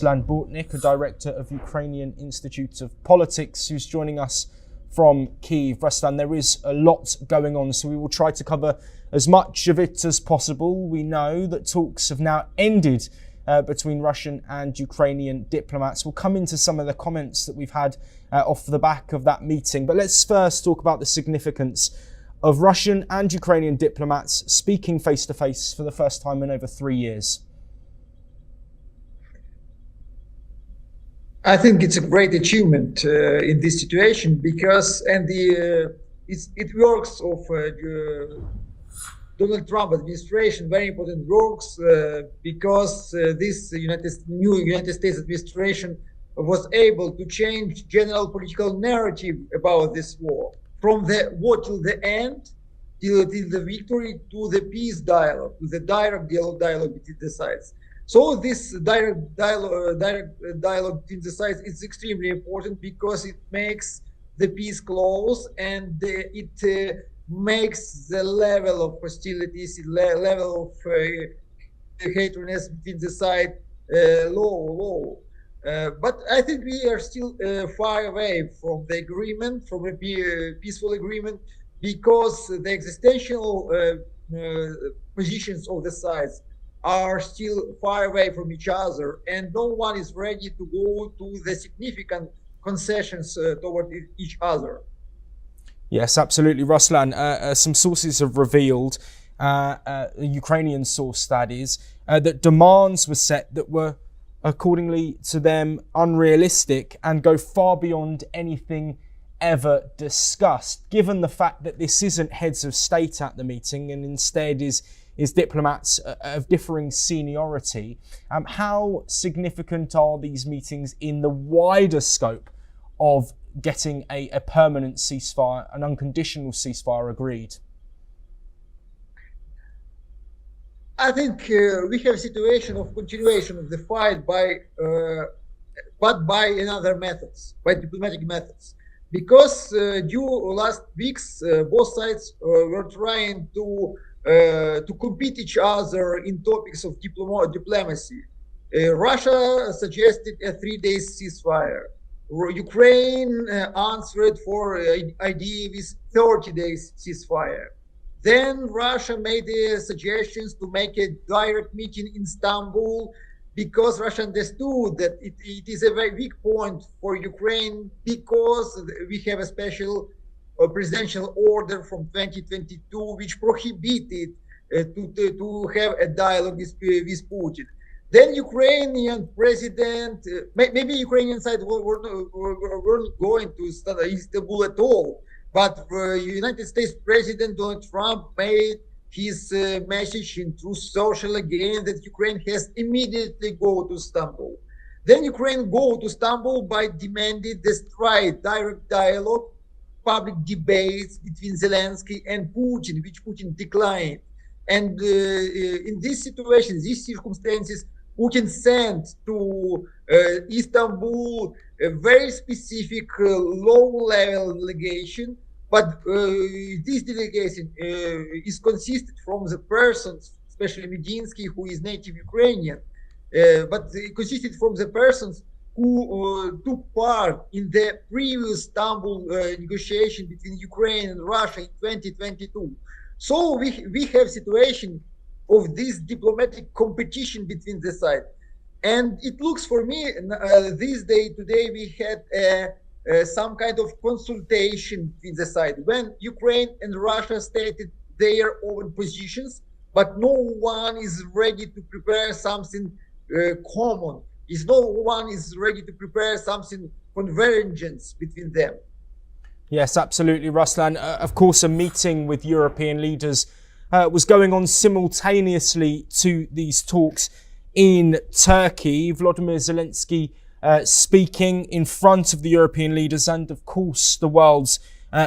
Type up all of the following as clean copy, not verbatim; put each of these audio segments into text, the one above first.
Ruslan Bortnik, a director of Ukrainian Institute of Politics, who's joining us from Kyiv. Ruslan, there is a lot going on, so we will try to cover as much of it as possible. We know that talks have now ended between Russian and Ukrainian diplomats. We'll come into some of the comments that we've had off the back of that meeting. But let's first talk about the significance of Russian and Ukrainian diplomats speaking face-to-face for the first time in over 3 years. I think it's a great achievement in this situation because, it works of Donald Trump administration, very important works because this new United States administration was able to change general political narrative about this war from the war till the end, till the victory, to the peace dialogue, to the direct dialogue between the sides. So this direct dialogue between the sides is extremely important because it makes the peace close and it makes the level of hostilities, level of hatredness between the sides low. But I think we are still far away from the agreement, from a peaceful agreement, because the existential positions of the sides are still far away from each other, and no one is ready to go to the significant concessions toward each other. Yes, absolutely, Ruslan. Some sources have revealed, a Ukrainian source that is, that demands were set that were, accordingly to them, unrealistic and go far beyond anything ever discussed. Given the fact that this isn't heads of state at the meeting and instead is diplomats of differing seniority, how significant are these meetings in the wider scope of getting a permanent ceasefire, an unconditional ceasefire agreed? I think we have a situation of continuation of the fight but by another methods, by diplomatic methods. Because due last weeks, both sides were trying to compete each other in topics of diplomacy. Russia suggested a 3-day ceasefire. Ukraine answered for idea with 30 days ceasefire. Then Russia made suggestions to make a direct meeting in Istanbul because Russia understood that it is a very weak point for Ukraine because we have a special presidential order from 2022 which prohibited to have a dialogue with Putin. Then Ukrainian president, maybe Ukrainian side weren't going to Istanbul at all, but United States President Donald Trump made his message in Truth Social again that Ukraine has immediately go to Istanbul. Then Ukraine go to Istanbul by demanding the direct dialogue, public debates between Zelensky and Putin, which Putin declined. And in this situation, these circumstances, Putin sent to Istanbul a very specific low-level delegation, but this delegation is consisted from the persons, especially Medinsky, who is native Ukrainian, but it consisted from the persons who took part in the previous Istanbul negotiation between Ukraine and Russia in 2022. So we have situation of this diplomatic competition between the sides. And it looks for me, today we had some kind of consultation between the sides when Ukraine and Russia stated their own positions, but no one is ready to prepare something common. No one is ready to prepare something convergence between them. Yes, absolutely, Ruslan. Of course, a meeting with European leaders was going on simultaneously to these talks in Turkey. Volodymyr Zelensky speaking in front of the European leaders and, of course, the world's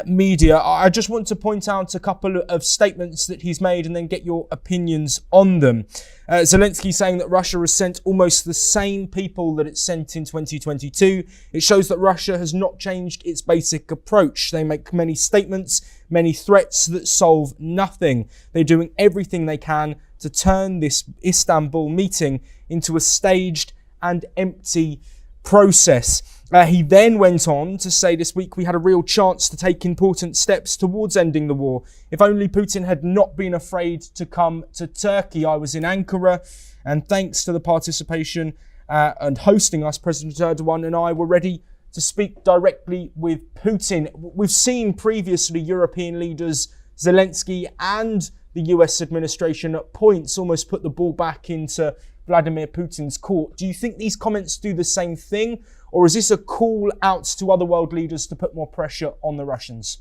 media. I just want to point out a couple of statements that he's made and then get your opinions on them. Zelensky saying that Russia has sent almost the same people that it sent in 2022. It shows that Russia has not changed its basic approach. They make many statements, many threats that solve nothing. They're doing everything they can to turn this Istanbul meeting into a staged and empty process. He then went on to say this week we had a real chance to take important steps towards ending the war. If only Putin had not been afraid to come to Turkey. I was in Ankara, and thanks to the participation and hosting us, President Erdogan and I were ready to speak directly with Putin. We've seen previously European leaders, Zelensky and the US administration at points almost put the ball back into Vladimir Putin's court. Do you think these comments do the same thing? Or is this a call out to other world leaders to put more pressure on the Russians?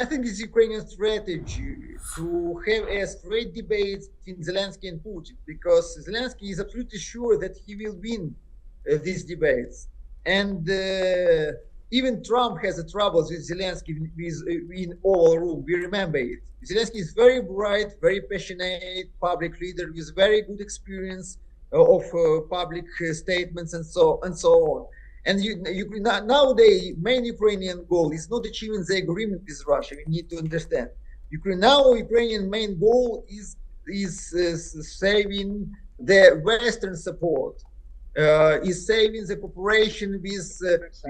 I think it's Ukrainian strategy to have a straight debate between Zelensky and Putin, because Zelensky is absolutely sure that he will win these debates. And even Trump has a troubles with Zelensky in Oval Room. We remember it. Zelensky is very bright, very passionate public leader with very good experience of public statements and so on. And nowadays, main Ukrainian goal is not achieving the agreement with Russia. We need to understand. Ukrainian main goal is saving the Western support, is saving the cooperation with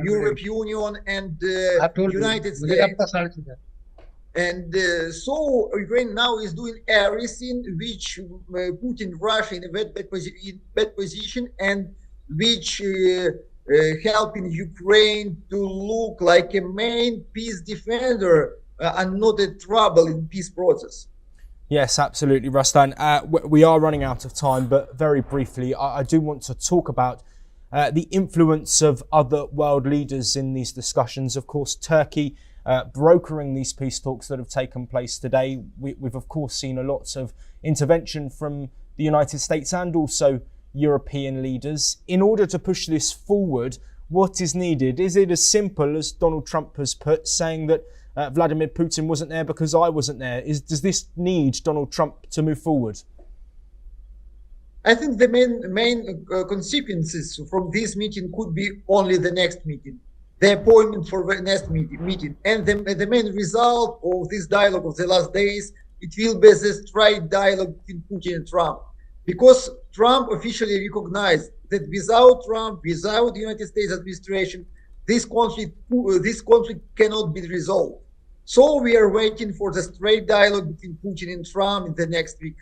European Union and United States. And so Ukraine now is doing everything which putting Russia in a bad position, and which helping Ukraine to look like a main peace defender and not a trouble in peace process. Yes, absolutely, Ruslan. We are running out of time, but very briefly, I do want to talk about the influence of other world leaders in these discussions. Of course, Turkey brokering these peace talks that have taken place today. We've of course seen a lot of intervention from the United States and also European leaders. In order to push this forward, what is needed? Is it as simple as Donald Trump has put, saying that Vladimir Putin wasn't there because I wasn't there? Does this need Donald Trump to move forward? I think the main consequences from this meeting could be only the next meeting, the appointment for the next meeting. And the main result of this dialogue of the last days, it will be the straight dialogue between Putin and Trump. Because Trump officially recognized that without Trump, without the United States administration, this conflict cannot be resolved. So we are waiting for the straight dialogue between Putin and Trump in the next week.